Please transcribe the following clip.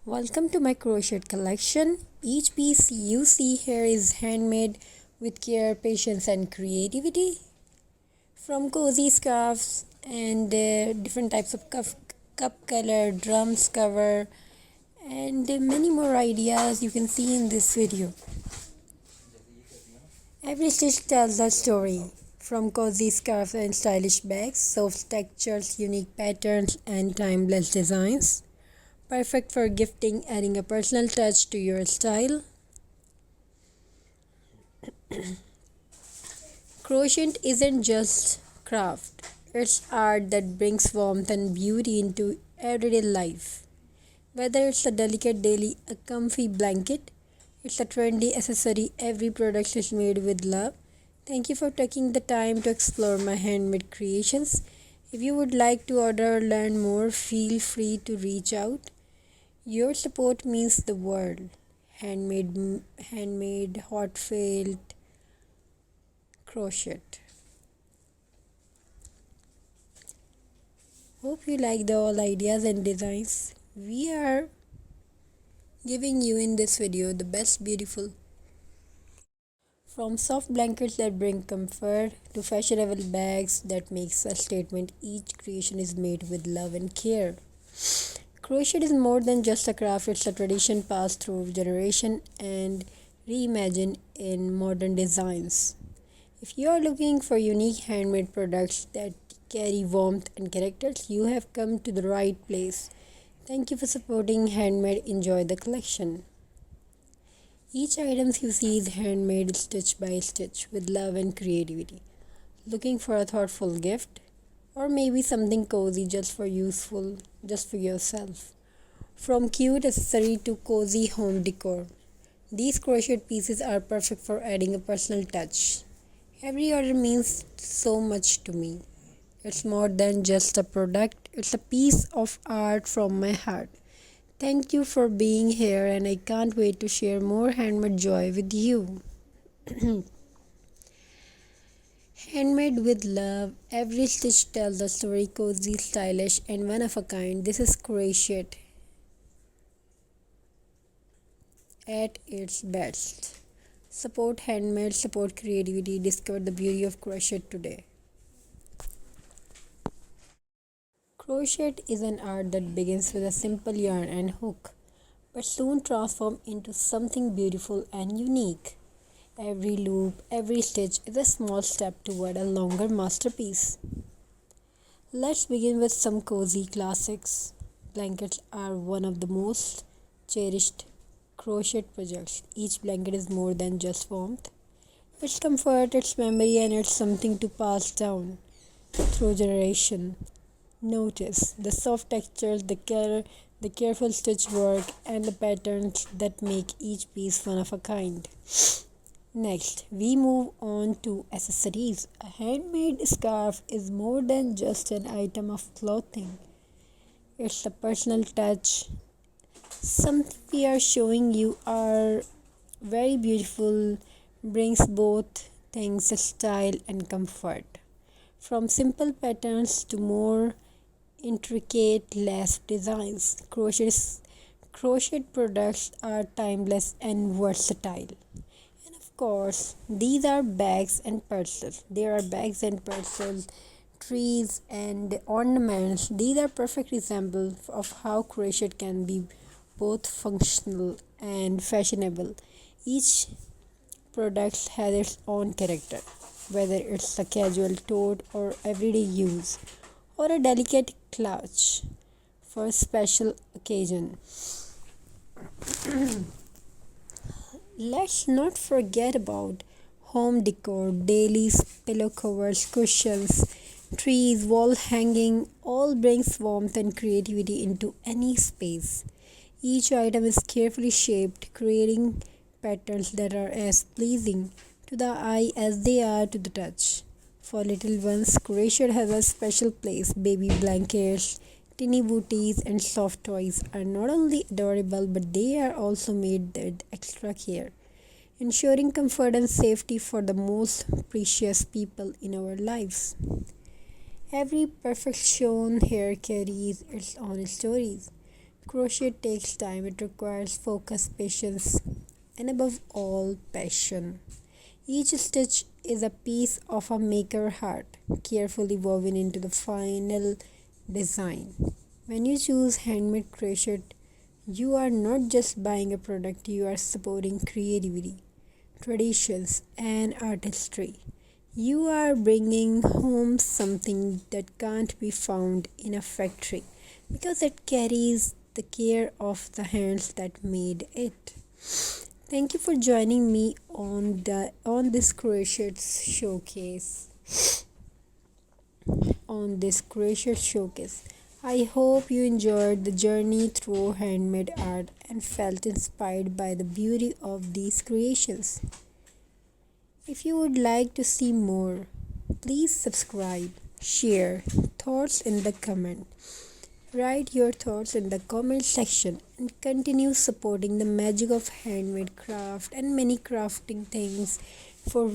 Welcome to my crochet collection. Each piece you see here is handmade with care, patience, and creativity. From cozy scarves and different types of cup color, drums cover, and many more ideas you can see in this video. Every stitch tells a story. From cozy scarves and stylish bags, soft textures, unique patterns, and timeless designs. Perfect for gifting, adding a personal touch to your style. Crochet isn't just craft, it's art that brings warmth and beauty into everyday life. Whether it's a delicate daily, a comfy blanket, it's a trendy accessory, every product is made with love. Thank you for taking the time to explore my handmade creations. If you would like to order or learn more, feel free to reach out. Your support means the world. Handmade, heartfelt, crochet. Hope you like the all ideas and designs. We are giving you in this video the best beautiful. From soft blankets that bring comfort to fashionable bags that makes a statement, each creation is made with love and care. Crochet is more than just a craft, it's a tradition passed through generation and reimagined in modern designs. If you are looking for unique handmade products that carry warmth and characters, you have come to the right place. Thank you for supporting Handmade. Enjoy the collection. Each item you see is handmade stitch by stitch with love and creativity. Looking for a thoughtful gift? Or maybe something cozy just for yourself. From cute accessory to cozy home decor, these crochet pieces are perfect for adding a personal touch. Every order means so much to me. It's more than just a product, it's a piece of art from my heart. Thank you for being here, and I can't wait to share more handmade joy with you. Handmade with love, every stitch tells a story, cozy, stylish, and one of a kind. This is Crochet at its best. Support handmade, support creativity, discover the beauty of crochet today. Crochet is an art that begins with a simple yarn and hook, but soon transforms into something beautiful and unique. Every loop, every stitch is a small step toward a longer masterpiece. Let's begin with some cozy classics. Blankets are one of the most cherished crochet projects. Each blanket is more than just warmth. It's comfort, it's memory, and it's something to pass down through generation. Notice the soft textures, the careful stitch work, and the patterns that make each piece one of a kind. Next, we move on to accessories. A handmade scarf is more than just an item of clothing. It's a personal touch. Something we are showing you are very beautiful, brings both things style and comfort. From simple patterns to more intricate lace designs, crochet products are timeless and versatile. Of course, these are bags and purses. There are bags and purses, trees and ornaments. These are perfect examples of how crochet can be both functional and fashionable. Each product has its own character, whether it's a casual tote or everyday use, or a delicate clutch for a special occasion. Let's not forget about home decor, daily pillow covers, cushions, trees, wall hanging, all brings warmth and creativity into any space. Each item is carefully shaped, creating patterns that are as pleasing to the eye as they are to the touch. For little ones, crochet has a special place. Baby blankets, teeny booties, and soft toys are not only adorable but they are also made with extra care, ensuring comfort and safety for the most precious people in our lives. Every perfection here carries its own stories. Crochet takes time, it requires focus, patience, and above all, passion. Each stitch is a piece of a maker heart, carefully woven into the final design. When you choose handmade crochet, you are not just buying a product, you are supporting creativity, traditions, and artistry. You are bringing home something that can't be found in a factory because it carries the care of the hands that made it. Thank you for joining me on this crochet showcase. On this crochet showcase. I hope you enjoyed the journey through handmade art and felt inspired by the beauty of these creations. If you would like to see more, please subscribe, share thoughts in the comment. Write your thoughts in the comment section and continue supporting the magic of handmade craft and many crafting things for